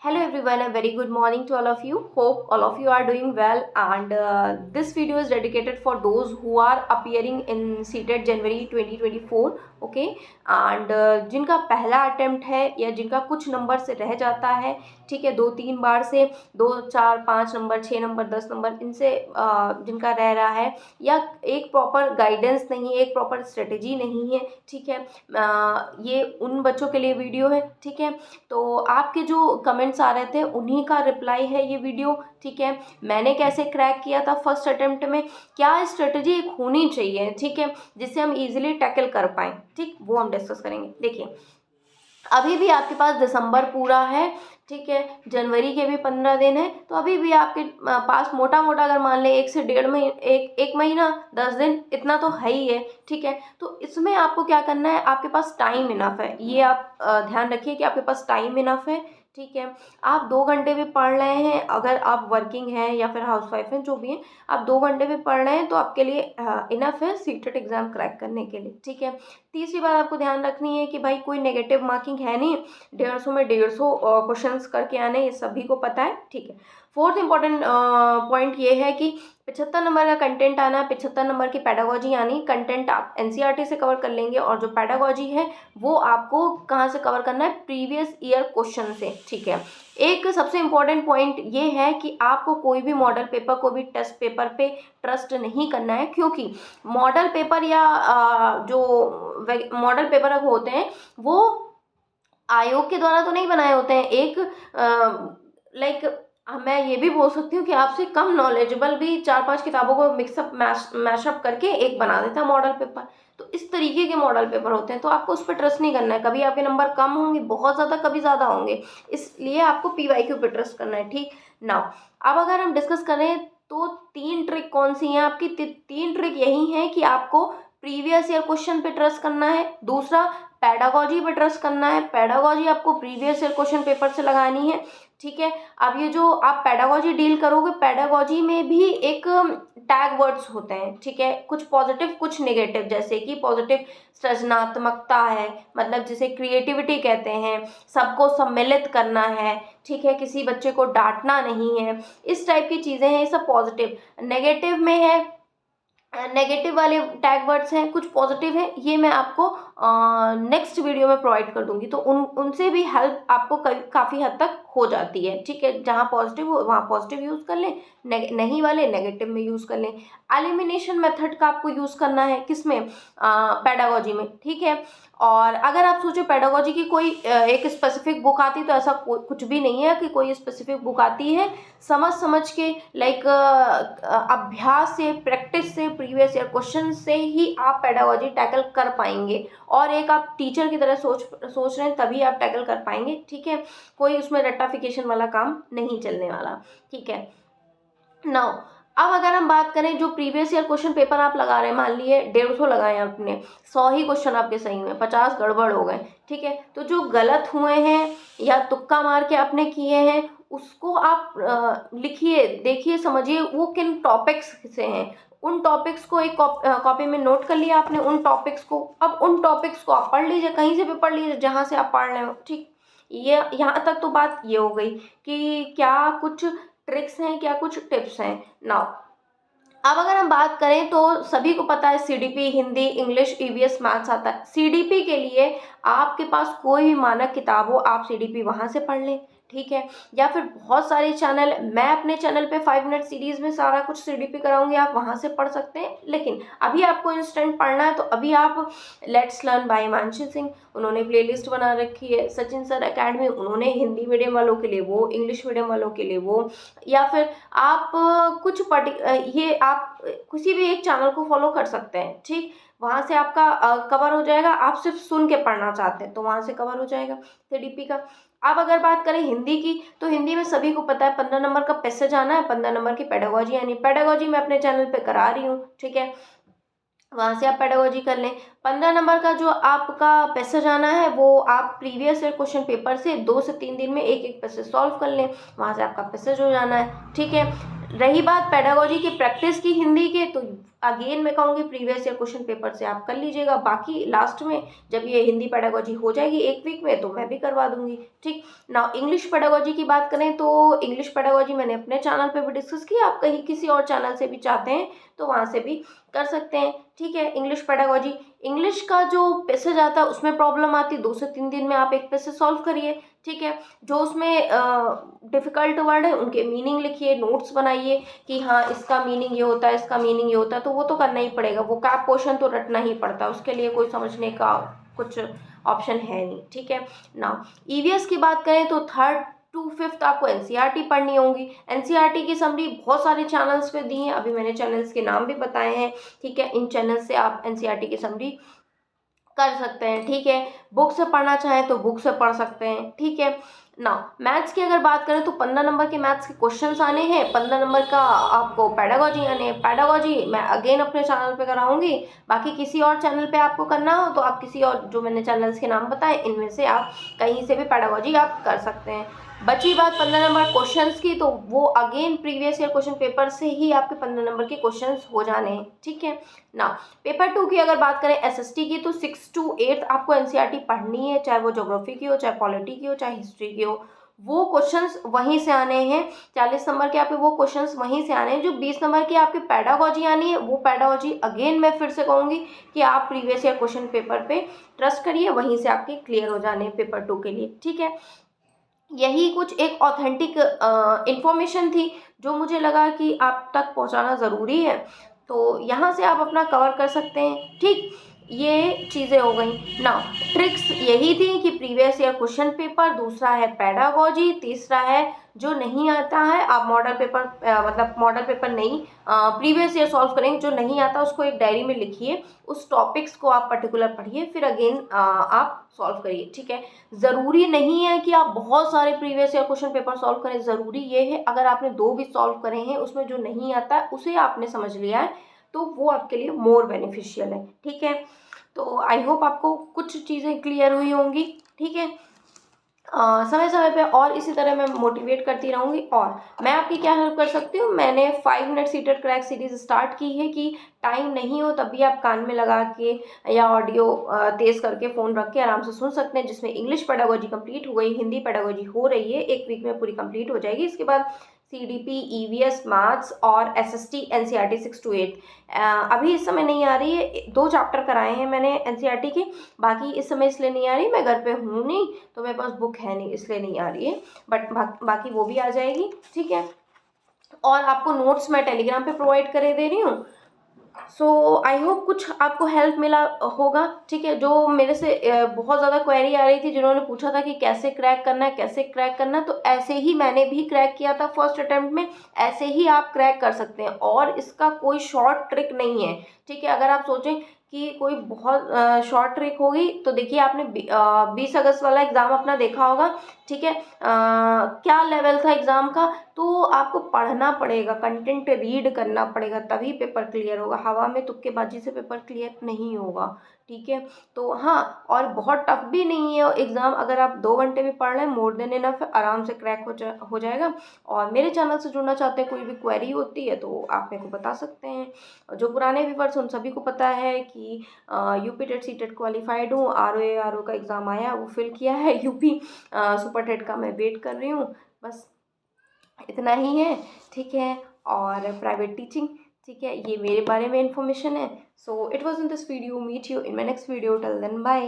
Hello everyone, a very good morning to all of you. Hope all of you are doing well, and this video is dedicated for those who are appearing in CTET January 2024. Okay and जिनका पहला attempt है या जिनका कुछ number से रह जाता है, ठीक है, 2-3 बार से 2, 4, 5 नंबर, 6 नंबर, 10 नंबर इनसे जिनका रह रहा है, या एक प्रॉपर गाइडेंस नहीं है, एक प्रॉपर स्ट्रेटेजी नहीं है, ठीक है, ये उन बच्चों के लिए वीडियो है, ठीक है। तो आपके जो कमेंट्स आ रहे थे उन्हीं का रिप्लाई है ये वीडियो, ठीक है। मैंने कैसे क्रैक किया था फर्स्ट अटेम्प्ट में, क्या स्ट्रेटजी एक होनी चाहिए, ठीक है, जिससे हम इजीली टैकल कर पाएँ, ठीक, वो हम डिस्कस करेंगे। देखिए, अभी भी आपके पास दिसंबर पूरा है, ठीक है, जनवरी के भी 15 दिन है, तो अभी भी आपके पास मोटा मोटा अगर मान लें 1 से 1.5 महीने, एक महीना 10 दिन इतना तो है ही है, ठीक है। तो इसमें आपको क्या करना है, आपके पास टाइम इनफ है, ये आप ध्यान रखिए कि आपके पास टाइम इनफ है, ठीक है। आप 2 घंटे भी पढ़ रहे हैं, अगर आप वर्किंग हैं या फिर हाउसवाइफ हैं, जो भी हैं, आप 2 घंटे भी पढ़ रहे हैं तो आपके लिए इनफ है सीटेट एग्ज़ाम क्रैक करने के लिए, ठीक है। तीसरी बात आपको ध्यान रखनी है कि भाई कोई नेगेटिव मार्किंग है नहीं, 150 में 150 क्वेश्चंस करके आने, ये सभी को पता है, ठीक है। फोर्थ इंपॉर्टेंट पॉइंट ये है कि 75 नंबर का कंटेंट आना, 75 नंबर की पेडागोजी आनी। कंटेंट आप एनसीईआरटी से कवर कर लेंगे, और जो पेडागोजी है वो आपको कहाँ से कवर करना है, प्रीवियस ईयर क्वेश्चन से, ठीक है। एक सबसे इम्पॉर्टेंट पॉइंट ये है कि आपको कोई भी मॉडल पेपर, कोई भी टेस्ट पेपर पे ट्रस्ट नहीं करना है, क्योंकि मॉडल पेपर या जो मॉडल पेपर होते हैं वो आयोग के द्वारा तो नहीं बनाए होते हैं। एक लाइक मैं ये भी बोल सकती हूँ कि आपसे कम नॉलेजेबल भी 4-5 किताबों को मिक्सअप मैशअप करके एक बना देता है मॉडल पेपर। तो इस तरीके के मॉडल पेपर होते हैं, तो आपको उस पर ट्रस्ट नहीं करना है। कभी आपके नंबर कम होंगे बहुत ज़्यादा, कभी ज़्यादा होंगे, इसलिए आपको पीवाईक्यू पे ट्रस्ट करना है, ठीक ना। अब अगर हम डिस्कस करें तो 3 ट्रिक कौन सी हैं आपकी, 3 ट्रिक यही हैं कि आपको प्रीवियस ईयर क्वेश्चन पे ट्रस्ट करना है, दूसरा पेडागोजी पे ट्रस्ट करना है, पेडागोजी आपको प्रीवियस ईयर क्वेश्चन पेपर से लगानी है, ठीक है। अब ये जो आप पेडागोजी डील करोगे, पेडागोजी में भी एक टैग वर्ड्स होते हैं, ठीक है, कुछ पॉजिटिव कुछ नेगेटिव। जैसे कि पॉजिटिव सृजनात्मकता है, मतलब जिसे क्रिएटिविटी कहते हैं, सबको सम्मिलित करना है, ठीक है, किसी बच्चे को डांटना नहीं है, इस टाइप की चीज़ें हैं, ये सब पॉजिटिव। नेगेटिव में है, नेगेटिव वाले टैग वर्ड्स हैं, कुछ पॉजिटिव है, ये मैं आपको नेक्स्ट वीडियो में प्रोवाइड कर दूंगी, तो उनसे भी हेल्प आपको काफ़ी हद तक हो जाती है, ठीक है। जहाँ पॉजिटिव हो वहाँ पॉजिटिव यूज़ कर लें, नहीं वाले नेगेटिव में यूज़ कर लें। एलिमिनेशन मेथड का आपको यूज़ करना है किसमें, पेडागोजी में, ठीक है। और अगर आप सोचो पेडागोजी की कोई एक स्पेसिफिक बुक आती, तो ऐसा कुछ भी नहीं है कि कोई स्पेसिफिक बुक आती है। समझ के लाइक अभ्यास से, प्रैक्टिस से, प्रीवियस ईयर क्वेश्चन से ही आप पेडागोजी टैकल कर पाएंगे, और एक आप टीचर की तरह सोच रहे हैं तभी आप टैकल कर पाएंगे, ठीक है। कोई उसमें रट्टाफिकेशन वाला काम नहीं चलने वाला, ठीक है। नाउ अब अगर हम बात करें, जो प्रीवियस ईयर क्वेश्चन पेपर आप लगा रहे हैं, मान लिए 150 लगाए आपने, 100 ही क्वेश्चन आपके सही हुए, 50 गड़बड़ हो गए, ठीक है। तो जो गलत हुए हैं या तुक्का मार के आपने किए हैं, उसको आप लिखिए, देखिए, समझिए वो किन टॉपिक्स से हैं। उन टॉपिक्स को एक कॉपी में नोट कर लिया आपने, उन टॉपिक्स को। अब उन टॉपिक्स को आप पढ़ लीजिए, कहीं से भी पढ़ लीजिए जहाँ से आप पढ़ रहे हो, ठीक। ये यहाँ तक तो बात ये हो गई कि क्या कुछ ट्रिक्स हैं, क्या कुछ टिप्स हैं। नाउ अब अगर हम बात करें तो सभी को पता है CDP, Hindi, English, EVS, maths आता है। सीडीपी के लिए आपके पास कोई भी मानक किताब हो, आप सीडीपी वहाँ से पढ़ लें, ठीक है। या फिर बहुत सारे चैनल, मैं अपने चैनल पे 5 मिनट सीरीज़ में सारा कुछ सीडीपी कराऊंगी, आप वहाँ से पढ़ सकते हैं। लेकिन अभी आपको इंस्टेंट पढ़ना है, तो अभी आप let's learn by Himanshu Singh, उन्होंने प्लेलिस्ट बना रखी है। सचिन सर एकेडमी, उन्होंने हिंदी मीडियम वालों के लिए वो, इंग्लिश मीडियम वालों के लिए वो। या फिर आप कुछ ये आप किसी भी एक चैनल को फॉलो कर सकते हैं, ठीक। वहाँ से आपका कवर हो जाएगा। आप सिर्फ सुन के पढ़ना चाहते हैं तो वहाँ से कवर हो जाएगा सीडीपी का। अब अगर बात करें हिंदी की, तो हिंदी में सभी को पता है 15 नंबर का पैसेज आना है, 15 नंबर की पेडागोजी आनी है। पेडागोजी मैं अपने चैनल पे करा रही हूँ, ठीक है, वहाँ से आप पेडागोजी कर लें। 15 नंबर का जो आपका पैसेज आना है, वो आप प्रीवियस ईयर क्वेश्चन पेपर से 2 से 3 दिन में एक एक पैसेज सॉल्व कर लें, वहाँ से आपका पैसेज हो जाना है, ठीक है। रही बात पेडागोजी की प्रैक्टिस की हिंदी के, तो अगेन मैं कहूँगी प्रीवियस ईयर क्वेश्चन पेपर से आप कर लीजिएगा। बाकी लास्ट में जब ये हिंदी पेडागोजी हो जाएगी एक वीक में, तो मैं भी करवा दूंगी। ठीक ना, इंग्लिश पेडागोजी की बात करें तो इंग्लिश पेडागोजी मैंने अपने चैनल पे भी डिस्कस किया। आप कहीं किसी और चैनल से भी चाहते हैं तो वहाँ से भी कर सकते हैं। ठीक है, इंग्लिश पेडागोजी, इंग्लिश का जो पैसेज आता है उसमें प्रॉब्लम आती है, 2 से 3 दिन में आप एक पैसेज सॉल्व करिए। ठीक है, जो उसमें डिफ़िकल्ट वर्ड है उनके मीनिंग लिखिए, नोट्स बनाइए कि हाँ इसका मीनिंग ये होता है, इसका मीनिंग ये होता है, तो वो तो करना ही पड़ेगा। वो कैप पोर्शन तो रटना ही पड़ता है, उसके लिए कोई समझने का कुछ ऑप्शन है नहीं। ठीक है ना, ईवीएस की बात करें तो 3rd to 5th आपको एनसीईआरटी पढ़नी होगी। एनसीईआरटी की समरी बहुत सारे चैनल्स पे दी है, अभी मैंने चैनल्स के नाम भी बताए हैं। ठीक है, इन चैनल से आप एनसीईआरटी की समरी कर सकते हैं। ठीक है, बुक से पढ़ना चाहें तो बुक से पढ़ सकते हैं। ठीक है ना, मैथ्स की अगर बात करें तो 15 नंबर के मैथ्स के क्वेश्चंस आने हैं, 15 नंबर का आपको पेडागोजी आने हैं। पेडागोजी मैं अगेन अपने चैनल पे कराऊंगी, बाकी किसी और चैनल पे आपको करना हो तो आप किसी और जो मैंने चैनल्स के नाम बताए इनमें से आप कहीं से भी पेडागोजी आप कर सकते हैं। बची बात 15 नंबर क्वेश्चंस की, तो वो again previous year question paper से ही आपके 15 नंबर के क्वेश्चंस हो जाने हैं। ठीक है ना, पेपर 2 की अगर बात करें एसएसटी की, तो 6 to 8 आपको एनसीईआरटी पढ़नी है, चाहे वो ज्योग्राफी की हो, चाहे पॉलिटी की हो, चाहे हिस्ट्री की हो। वो क्वेश्चंस वहीं से आने हैं। 40 नंबर के आपके वो क्वेश्चंस वहीं से आने हैं। जो 20 नंबर की आपकी पेडागोजी आनी है, वो पेडागोजी अगेन मैं फिर से कहूँगी कि आप प्रीवियस ईयर क्वेश्चन पेपर पे ट्रस्ट करिए, वहीं से आपके क्लियर हो जाने हैं पेपर 2 के लिए। ठीक है, यही कुछ एक ऑथेंटिक इन्फॉर्मेशन थी जो मुझे लगा कि आप तक पहुंचाना ज़रूरी है, तो यहाँ से आप अपना कवर कर सकते हैं। ठीक, ये चीज़ें हो गई ना। ट्रिक्स यही थी कि प्रीवियस ईयर क्वेश्चन पेपर, दूसरा है पेडागोजी, तीसरा है जो नहीं आता है आप मॉडल पेपर मतलब मॉडल पेपर नहीं, प्रीवियस ईयर सॉल्व करेंगे। जो नहीं आता उसको एक डायरी में लिखिए, उस टॉपिक्स को आप पर्टिकुलर पढ़िए, फिर अगेन आप सॉल्व करिए। ठीक है, ज़रूरी नहीं है कि आप बहुत सारे previous year question paper solve करें। ज़रूरी ये है अगर आपने 2 भी सॉल्व करे हैं, उसमें जो नहीं आता है उसे आपने समझ लिया है, तो वो आपके लिए मोर बेनिफिशियल है। ठीक है, तो आई होप आपको कुछ चीज़ें क्लियर हुई होंगी। ठीक है, समय समय पे और इसी तरह मैं मोटिवेट करती रहूँगी। और मैं आपकी क्या हेल्प कर सकती हूँ, मैंने 5 minute seated crack series start की है कि टाइम नहीं हो तब भी आप कान में लगा के या ऑडियो तेज़ करके फ़ोन रख के आराम से सुन सकते हैं, जिसमें इंग्लिश पेडागोजी कंप्लीट हो गई, हिंदी पेडागोजी हो रही है, 1 वीक में पूरी कंप्लीट हो जाएगी। इसके बाद सीडीपी, ईवीएस, मैथ्स और एसएसटी, एनसीईआरटी 6 to 8 अभी इस समय नहीं आ रही है। 2 चैप्टर कराए हैं मैंने एनसीईआरटी के, बाकी इस समय इसलिए नहीं आ रही, मैं घर पे हूँ नहीं, तो मेरे पास बुक है नहीं, इसलिए नहीं आ रही है। बट बाकी वो भी आ जाएगी। ठीक है, और आपको नोट्स मैं टेलीग्राम पे प्रोवाइड करे दे रही हूँ। सो आई होप कुछ आपको हेल्प मिला होगा। ठीक है, जो मेरे से बहुत ज़्यादा क्वेरी आ रही थी, जिन्होंने पूछा था कि कैसे क्रैक करना है, कैसे क्रैक करना है, तो ऐसे ही मैंने भी क्रैक किया था फर्स्ट अटेम्प्ट में, ऐसे ही आप क्रैक कर सकते हैं। और इसका कोई शॉर्ट ट्रिक नहीं है। ठीक है, अगर आप सोचें कि कोई बहुत शॉर्ट ट्रिक होगी, तो देखिए आपने 20 अगस्त वाला एग्ज़ाम अपना देखा होगा। ठीक है, क्या लेवल था एग्ज़ाम का, तो आपको पढ़ना पड़ेगा, कंटेंट रीड करना पड़ेगा, तभी पेपर क्लियर होगा। हवा में तुक्केबाजी से पेपर क्लियर नहीं होगा। ठीक है, तो हाँ, और बहुत टफ भी नहीं है एग्ज़ाम, अगर आप 2 घंटे भी पढ़ लें मोर देन इनफ, आराम से क्रैक हो जाएगा। और मेरे चैनल से जुड़ना चाहते हैं, कोई भी क्वेरी होती है तो आप मेरे को बता सकते हैं। जो पुराने व्यूअर्स उन सभी को पता है कि UP TET C TET qualified हूँ, आरओ का एग्ज़ाम आया वो फिल किया है, यूपी सुपर टेट का मैं वेट कर रही हूँ, बस इतना ही है। ठीक है, और प्राइवेट टीचिंग, ठीक है, ये मेरे बारे में इन्फॉर्मेशन है। So it was in this video, meet you in my next video, till then bye.